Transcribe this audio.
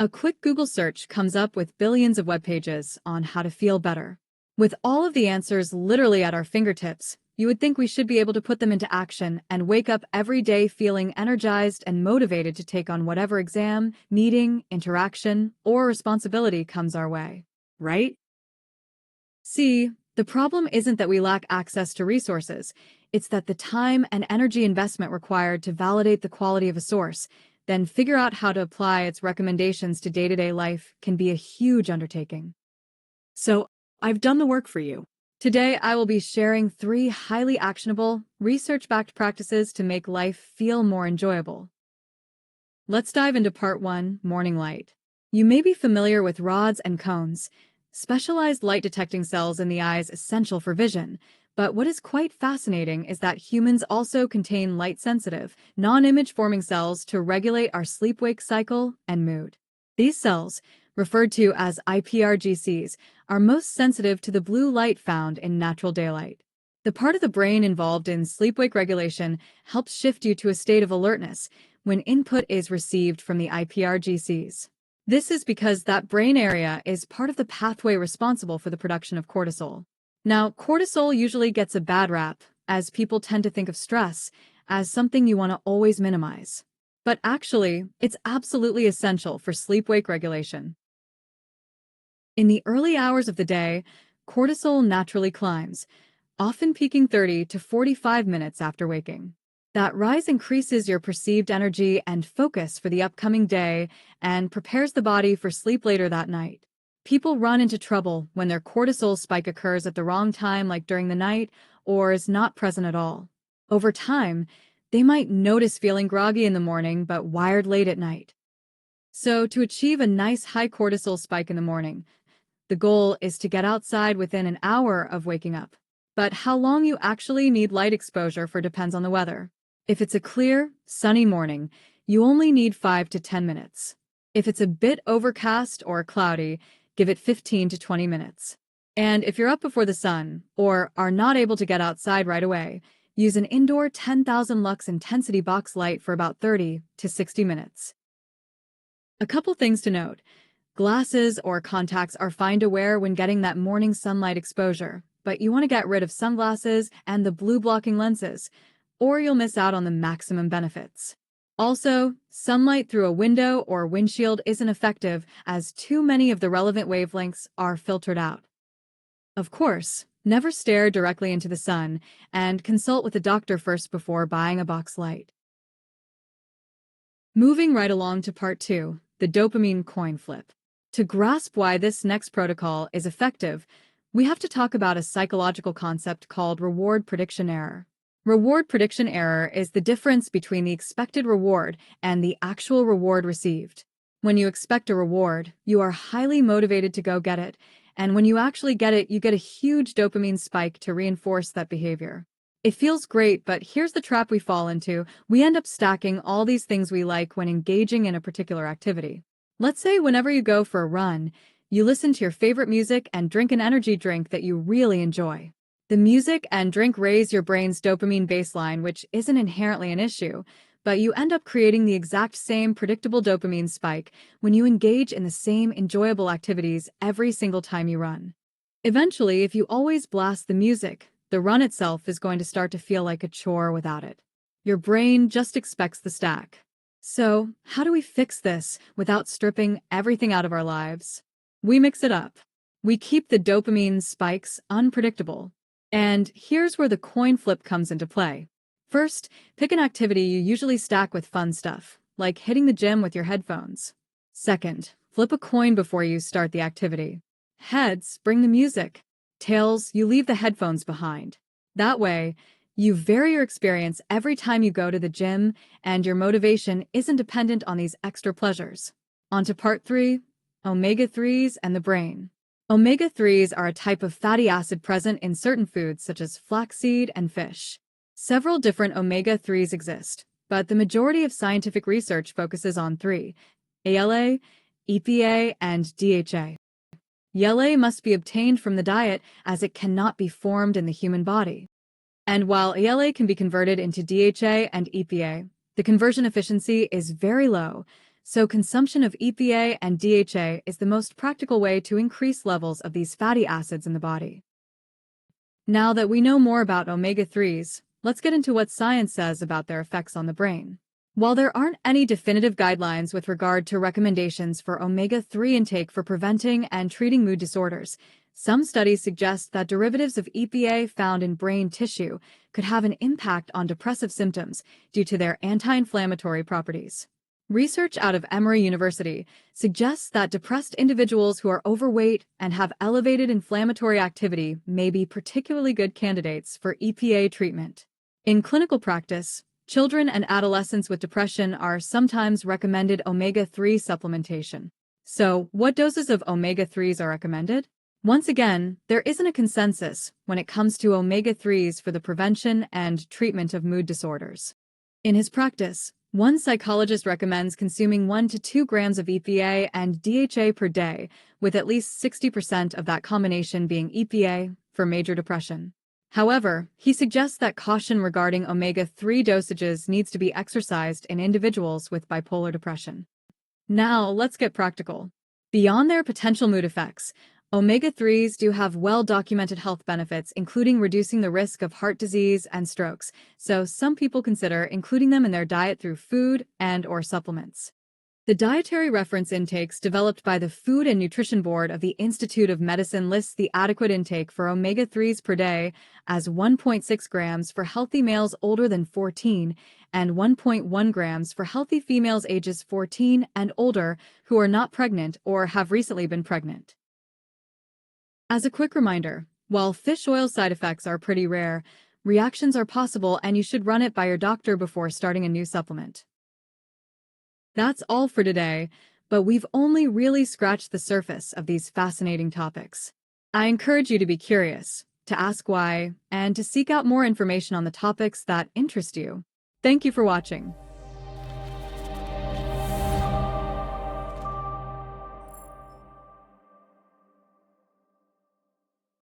A quick Google search comes up with billions of web pages on how to feel better. With all of the answers literally at our fingertips, you would think we should be able to put them into action and wake up every day feeling energized and motivated to take on whatever exam, meeting, interaction, or responsibility comes our way. Right? See, the problem isn't that we lack access to resources. It's that the time and energy investment required to validate the quality of a source, then figure out how to apply its recommendations to day-to-day life can be a huge undertaking. So, I've done the work for you. Today, I will be sharing 3 highly actionable, research-backed practices to make life feel more enjoyable. Let's dive into part 1, morning light. You may be familiar with rods and cones, specialized light-detecting cells in the eyes essential for vision, but what is quite fascinating is that humans also contain light-sensitive, non-image forming cells to regulate our sleep-wake cycle and mood. These cells, referred to as iPRGCs, are most sensitive to the blue light found in natural daylight. The part of the brain involved in sleep-wake regulation helps shift you to a state of alertness when input is received from the iPRGCs. This is because that brain area is part of the pathway responsible for the production of cortisol. Now, cortisol usually gets a bad rap, as people tend to think of stress as something you want to always minimize. But actually, it's absolutely essential for sleep-wake regulation. In the early hours of the day, cortisol naturally climbs, often peaking 30 to 45 minutes after waking. That rise increases your perceived energy and focus for the upcoming day and prepares the body for sleep later that night. People run into trouble when their cortisol spike occurs at the wrong time, like during the night, or is not present at all. Over time, they might notice feeling groggy in the morning but wired late at night. So, to achieve a nice high cortisol spike in the morning, the goal is to get outside within an hour of waking up. But how long you actually need light exposure for depends on the weather. If it's a clear, sunny morning, you only need 5 to 10 minutes. If it's a bit overcast or cloudy, give it 15 to 20 minutes. And if you're up before the sun, or are not able to get outside right away, use an indoor 10,000 lux intensity box light for about 30 to 60 minutes. A couple things to note. Glasses or contacts are fine to wear when getting that morning sunlight exposure, but you want to get rid of sunglasses and the blue-blocking lenses, or you'll miss out on the maximum benefits. Also, sunlight through a window or windshield isn't effective as too many of the relevant wavelengths are filtered out. Of course, never stare directly into the sun and consult with a doctor first before buying a box light. Moving right along to part 2, the dopamine coin flip. To grasp why this next protocol is effective, we have to talk about a psychological concept called reward prediction error. Reward prediction error is the difference between the expected reward and the actual reward received. When you expect a reward, you are highly motivated to go get it, and when you actually get it, you get a huge dopamine spike to reinforce that behavior. It feels great, but here's the trap we fall into. We end up stacking all these things we like when engaging in a particular activity. Let's say whenever you go for a run, you listen to your favorite music and drink an energy drink that you really enjoy. The music and drink raise your brain's dopamine baseline, which isn't inherently an issue, but you end up creating the exact same predictable dopamine spike when you engage in the same enjoyable activities every single time you run. Eventually, if you always blast the music, the run itself is going to start to feel like a chore without it. Your brain just expects the stack. So, how do we fix this without stripping everything out of our lives? We mix it up. We keep the dopamine spikes unpredictable. And here's where the coin flip comes into play. First, pick an activity you usually stack with fun stuff, like hitting the gym with your headphones. Second, flip a coin before you start the activity. Heads, bring the music. Tails, you leave the headphones behind. That way, you vary your experience every time you go to the gym, and your motivation isn't dependent on these extra pleasures. On to part 3, omega-3s and the brain. Omega-3s are a type of fatty acid present in certain foods such as flaxseed and fish. Several different omega-3s exist, but the majority of scientific research focuses on 3: ALA, EPA, and DHA. ALA must be obtained from the diet as it cannot be formed in the human body. And while ALA can be converted into DHA and EPA, the conversion efficiency is very low, so consumption of EPA and DHA is the most practical way to increase levels of these fatty acids in the body. Now that we know more about omega-3s, let's get into what science says about their effects on the brain. While there aren't any definitive guidelines with regard to recommendations for omega-3 intake for preventing and treating mood disorders, some studies suggest that derivatives of EPA found in brain tissue could have an impact on depressive symptoms due to their anti-inflammatory properties. Research out of Emory University suggests that depressed individuals who are overweight and have elevated inflammatory activity may be particularly good candidates for EPA treatment. In clinical practice, children and adolescents with depression are sometimes recommended omega-3 supplementation. So, what doses of omega-3s are recommended? Once again, there isn't a consensus when it comes to omega-3s for the prevention and treatment of mood disorders. In his practice, one psychologist recommends consuming 1 to 2 grams of EPA and DHA per day, with at least 60% of that combination being EPA for major depression. However, he suggests that caution regarding omega-3 dosages needs to be exercised in individuals with bipolar depression. Now, let's get practical. Beyond their potential mood effects, omega-3s do have well-documented health benefits, including reducing the risk of heart disease and strokes, so some people consider including them in their diet through food and/or supplements. The dietary reference intakes developed by the Food and Nutrition Board of the Institute of Medicine lists the adequate intake for omega-3s per day as 1.6 grams for healthy males older than 14 and 1.1 grams for healthy females ages 14 and older who are not pregnant or have recently been pregnant. As a quick reminder, while fish oil side effects are pretty rare, reactions are possible and you should run it by your doctor before starting a new supplement. That's all for today, but we've only really scratched the surface of these fascinating topics. I encourage you to be curious, to ask why, and to seek out more information on the topics that interest you. Thank you for watching.